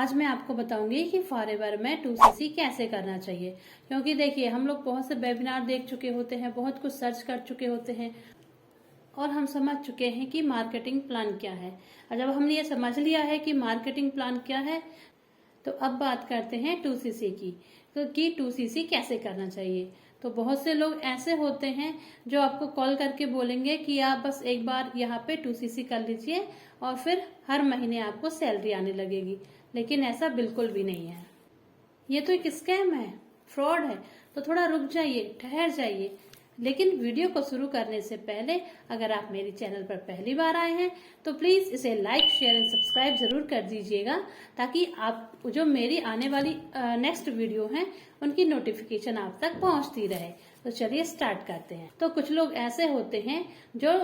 आज मैं आपको बताऊंगी कि फॉरएवर में 2cc कैसे करना चाहिए। क्योंकि देखिए, हम लोग बहुत से वेबिनार देख चुके होते हैं, बहुत कुछ सर्च कर चुके होते हैं और हम समझ चुके हैं कि मार्केटिंग प्लान क्या है। और जब हमने ये समझ लिया है कि मार्केटिंग प्लान क्या है, तो अब बात करते हैं 2cc की। तो कि 2cc कैसे करना चाहिए। तो बहुत से लोग ऐसे होते हैं जो आपको कॉल करके बोलेंगे कि आप बस एक बार यहाँ पे 2cc कर लीजिए और फिर हर महीने आपको सैलरी आने लगेगी। लेकिन ऐसा बिल्कुल भी नहीं है। ये तो एक स्कैम है, फ्रॉड है। तो थोड़ा रुक जाइए, ठहर जाइए। लेकिन वीडियो को शुरू करने से पहले अगर आप मेरे चैनल पर पहली बार आए हैं तो प्लीज इसे लाइक, शेयर एंड सब्सक्राइब जरूर कर दीजिएगा, ताकि आप जो मेरी आने वाली नेक्स्ट वीडियो है उनकी नोटिफिकेशन आप तक पहुंचती रहे। तो चलिए स्टार्ट करते हैं। तो कुछ लोग ऐसे होते हैं जो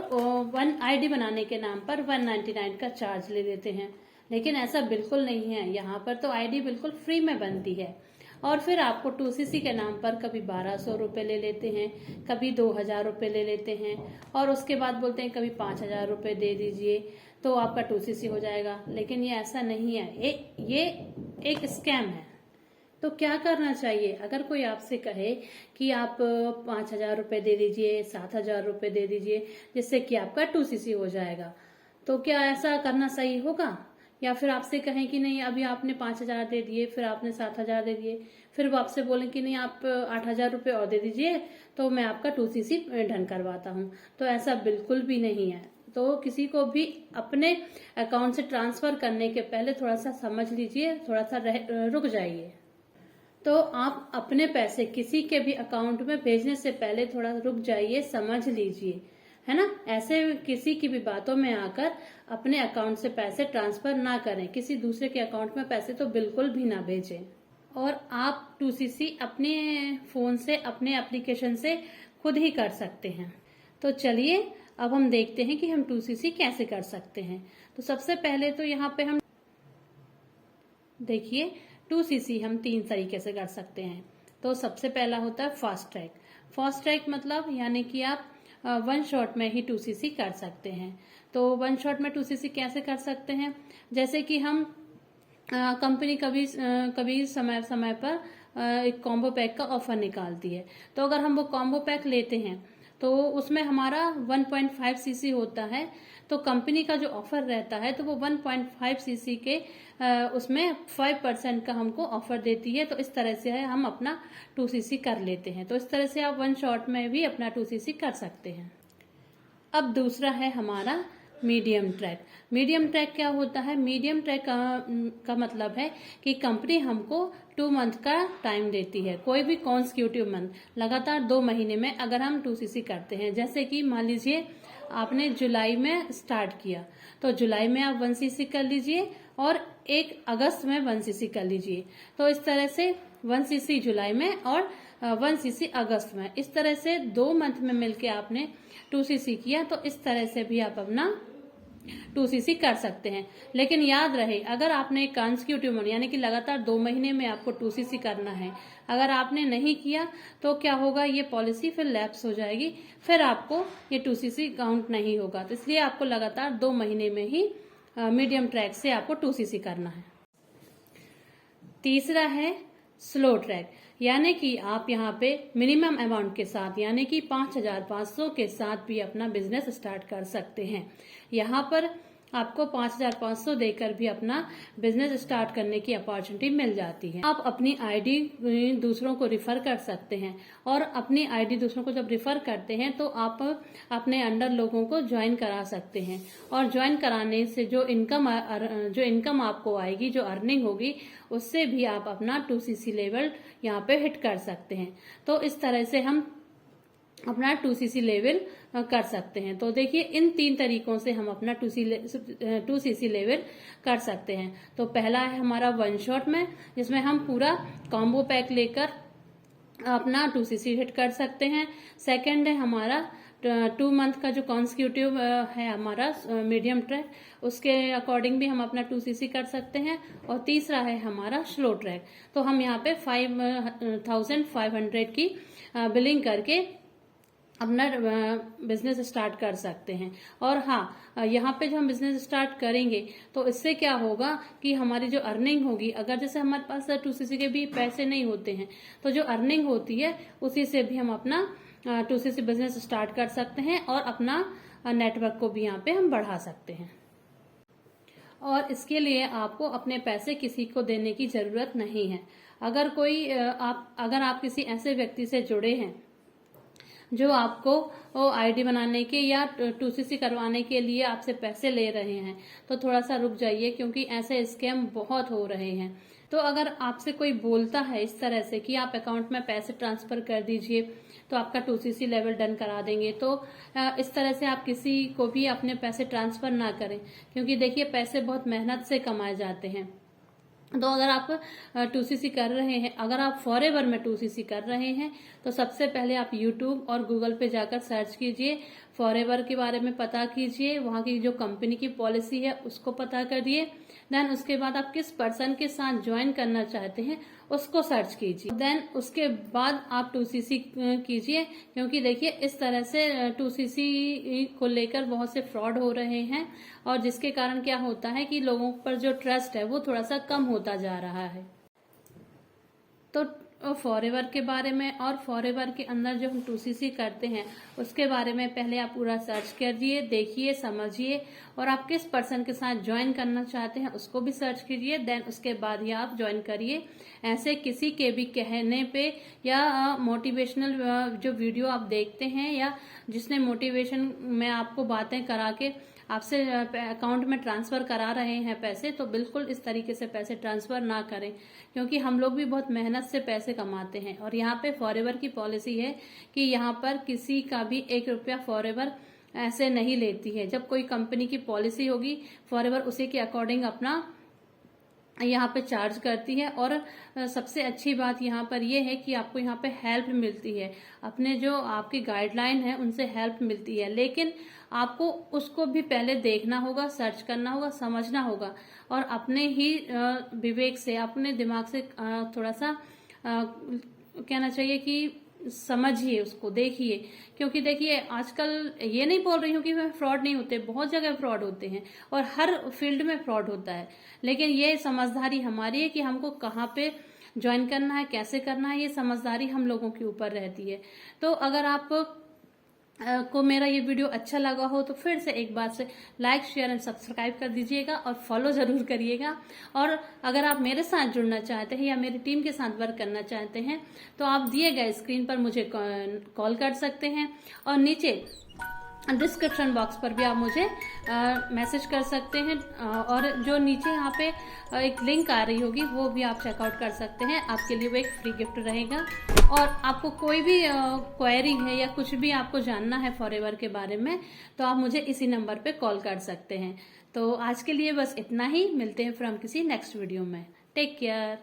वन आईडी बनाने के नाम पर 199 का चार्ज ले लेते हैं। लेकिन ऐसा बिल्कुल नहीं है। यहाँ पर तो आईडी बिल्कुल फ्री में बनती है। और फिर आपको 2cc के नाम पर कभी 1200 रुपए ले लेते हैं, कभी 2000 रुपए ले लेते हैं और उसके बाद बोलते हैं कभी 5000 रुपए दे दीजिए तो आपका 2cc हो जाएगा। लेकिन ये ऐसा नहीं है, ये एक स्कैम है। तो क्या करना चाहिए? अगर कोई आपसे कहे कि आप 5000 रुपए दे दीजिए, 7000 रुपए दे दीजिए जिससे कि आपका 2cc हो जाएगा, तो क्या ऐसा करना सही होगा? या फिर आपसे कहें कि नहीं, अभी आपने 5000 दे दिए, फिर आपने 7000 दे दिए, फिर वो आपसे बोलें कि नहीं आप 8000 रुपए और दे दीजिए तो मैं आपका 2cc डन करवाता हूँ, तो ऐसा बिल्कुल भी नहीं है। तो किसी को भी अपने अकाउंट से ट्रांसफर करने के पहले थोड़ा सा समझ लीजिए, थोड़ा सा रुक जाइए। तो आप अपने पैसे किसी के भी अकाउंट में भेजने से पहले थोड़ा रुक जाइए, समझ लीजिए, है ना। ऐसे किसी की भी बातों में आकर अपने अकाउंट से पैसे ट्रांसफर ना करें, किसी दूसरे के अकाउंट में पैसे तो बिल्कुल भी ना भेजें। और आप 2cc अपने फोन से, अपने एप्लीकेशन से खुद ही कर सकते हैं। तो चलिए अब हम देखते हैं कि हम 2cc कैसे कर सकते हैं। तो सबसे पहले तो यहाँ पे हम देखिए 2cc हम 3 तरीके से कर सकते हैं। तो सबसे पहला होता है फास्ट ट्रैक। फास्ट ट्रैक मतलब यानी कि आप 1 शॉट में ही 2cc कर सकते हैं। तो 1 शॉट में 2cc कैसे कर सकते हैं? जैसे कि हम कंपनी कभी समय समय पर एक कॉम्बो पैक का ऑफर निकालती है। तो अगर हम वो कॉम्बो पैक लेते हैं तो उसमें हमारा 1.5cc होता है। तो कंपनी का जो ऑफर रहता है तो वो 1.5cc के उसमें 5% का हमको ऑफर देती है। तो इस तरह से है हम अपना 2cc कर लेते हैं। तो इस तरह से आप 1 शॉट में भी अपना 2cc कर सकते हैं। अब दूसरा है हमारा मीडियम ट्रैक। मीडियम ट्रैक क्या होता है? मीडियम ट्रैक का मतलब है कि कंपनी हमको 2 मंथ का टाइम देती है, कोई भी कॉन्सिक्यूटिव मंथ, लगातार 2 महीने में अगर हम 2cc करते हैं। जैसे कि मान लीजिए आपने जुलाई में स्टार्ट किया तो जुलाई में आप 1cc कर लीजिए और 1 अगस्त में 1cc कर लीजिए। तो इस तरह से 1cc जुलाई में और 1cc अगस्त में, इस तरह से 2 मंथ में मिलके आपने 2cc किया। तो इस तरह से भी आप अपना 2cc कर सकते हैं। लेकिन याद रहे, अगर आपने कंसेक्यूटिव मंथ यानी कि लगातार 2 महीने में आपको 2cc करना है, अगर आपने नहीं किया तो क्या होगा, ये पॉलिसी फिर लैप्स हो जाएगी, फिर आपको ये 2cc काउंट नहीं होगा। तो इसलिए आपको लगातार 2 महीने में ही मीडियम ट्रैक से आपको 2cc करना है। तीसरा है स्लो ट्रैक, यानी कि आप यहाँ पे मिनिमम अमाउंट के साथ यानी कि 5500 के साथ भी अपना बिजनेस स्टार्ट कर सकते हैं। यहाँ पर आपको 5500 देकर भी अपना बिजनेस स्टार्ट करने की अपॉर्चुनिटी मिल जाती है। आप अपनी आईडी दूसरों को रिफर कर सकते हैं और अपनी आईडी दूसरों को जब रिफर करते हैं तो आप अपने अंडर लोगों को ज्वाइन करा सकते हैं। और ज्वाइन कराने से जो इनकम आपको आएगी, जो अर्निंग होगी, उससे भी आप अपना 2cc लेवल यहाँ पे हिट कर सकते हैं। तो इस तरह से हम अपना 2cc लेवल कर सकते हैं। तो देखिए इन 3 तरीकों से हम अपना 2cc लेवल कर सकते हैं। तो पहला है हमारा 1 शॉट में, जिसमें हम पूरा कॉम्बो पैक लेकर अपना 2cc हिट कर सकते हैं। सेकंड है हमारा 2 मंथ का जो कॉन्सिक्यूटिव है हमारा मीडियम ट्रैक, उसके अकॉर्डिंग भी हम अपना 2cc कर सकते हैं। और तीसरा है हमारा स्लो ट्रैक। तो हम यहाँ पे 5500 की बिलिंग करके अपना बिजनेस स्टार्ट कर सकते हैं। और हाँ, यहाँ पे जो हम बिजनेस स्टार्ट करेंगे तो इससे क्या होगा कि हमारी जो अर्निंग होगी, अगर जैसे हमारे पास 2cc के भी पैसे नहीं होते हैं तो जो अर्निंग होती है उसी से भी हम अपना 2cc बिजनेस स्टार्ट कर सकते हैं और अपना नेटवर्क को भी यहाँ पे हम बढ़ा सकते हैं। और इसके लिए आपको अपने पैसे किसी को देने की जरूरत नहीं है। अगर आप किसी ऐसे व्यक्ति से जुड़े हैं जो आपको आईडी बनाने के या 2cc करवाने के लिए आपसे पैसे ले रहे हैं तो थोड़ा सा रुक जाइए, क्योंकि ऐसे स्कैम बहुत हो रहे हैं। तो अगर आपसे कोई बोलता है इस तरह से कि आप अकाउंट में पैसे ट्रांसफर कर दीजिए तो आपका 2cc लेवल डन करा देंगे, तो इस तरह से आप किसी को भी अपने पैसे ट्रांसफर ना करें, क्योंकि देखिए पैसे बहुत मेहनत से कमाए जाते हैं। तो अगर आप 2cc कर रहे हैं, अगर आप फॉरएवर में 2cc कर रहे हैं तो सबसे पहले आप यूट्यूब और गूगल पे जाकर सर्च कीजिए, फॉरएवर के बारे में पता कीजिए, वहां की जो कंपनी की पॉलिसी है उसको पता करिए। देन उसके बाद आप किस पर्सन के साथ ज्वाइन करना चाहते हैं उसको सर्च कीजिए। देन उसके बाद आप 2cc कीजिए, क्योंकि देखिए इस तरह से 2cc को लेकर बहुत से फ्रॉड हो रहे हैं और जिसके कारण क्या होता है कि लोगों पर जो ट्रस्ट है वो थोड़ा सा कम होता जा रहा है। तो फॉरएवर के बारे में और फॉरएवर के अंदर जो हम 2cc करते हैं उसके बारे में पहले आप पूरा सर्च करिए, देखिए, समझिए और आप किस पर्सन के साथ ज्वाइन करना चाहते हैं उसको भी सर्च कीजिए। देन उसके बाद ही आप ज्वाइन करिए। ऐसे किसी के भी कहने पे या मोटिवेशनल जो वीडियो आप देखते हैं या जिसने मोटिवेशन में आपको बातें करा के आपसे अकाउंट में ट्रांसफर करा रहे हैं पैसे, तो बिल्कुल इस तरीके से पैसे ट्रांसफर ना करें, क्योंकि हम लोग भी बहुत मेहनत से पैसे कमाते हैं। और यहाँ पे फॉरएवर की पॉलिसी है कि यहाँ पर किसी का भी 1 रुपया फॉरएवर ऐसे नहीं लेती है। जब कोई कंपनी की पॉलिसी होगी फॉरएवर उसी के अकॉर्डिंग अपना यहाँ पे चार्ज करती है। और सबसे अच्छी बात यहाँ पर ये है कि आपको यहाँ पे हेल्प मिलती है, अपने जो आपकी गाइडलाइन है उनसे हेल्प मिलती है, लेकिन आपको उसको भी पहले देखना होगा, सर्च करना होगा, समझना होगा और अपने ही विवेक से, अपने दिमाग से थोड़ा सा कहना चाहिए कि समझिए उसको, देखिए। क्योंकि देखिए आजकल ये नहीं बोल रही हूँ कि वह फ्रॉड नहीं होते, बहुत जगह फ्रॉड होते हैं और हर फील्ड में फ्रॉड होता है, लेकिन ये समझदारी हमारी है कि हमको कहाँ पे ज्वाइन करना है, कैसे करना है, ये समझदारी हम लोगों के ऊपर रहती है। तो अगर आप को मेरा ये वीडियो अच्छा लगा हो तो फिर से एक बार से लाइक, शेयर एंड सब्सक्राइब कर दीजिएगा और फॉलो जरूर करिएगा। और अगर आप मेरे साथ जुड़ना चाहते हैं या मेरी टीम के साथ वर्क करना चाहते हैं तो आप दिए गए स्क्रीन पर मुझे कॉल कर सकते हैं और नीचे डिस्क्रिप्शन बॉक्स पर भी आप मुझे मैसेज कर सकते हैं और जो नीचे यहाँ पे एक लिंक आ रही होगी वो भी आप चेकआउट कर सकते हैं। आपके लिए वो एक फ्री गिफ्ट रहेगा। और आपको कोई भी क्वेरी है या कुछ भी आपको जानना है फॉरएवर के बारे में तो आप मुझे इसी नंबर पे कॉल कर सकते हैं। तो आज के लिए बस इतना ही, मिलते हैं फिर हम किसी नेक्स्ट वीडियो में। Take care.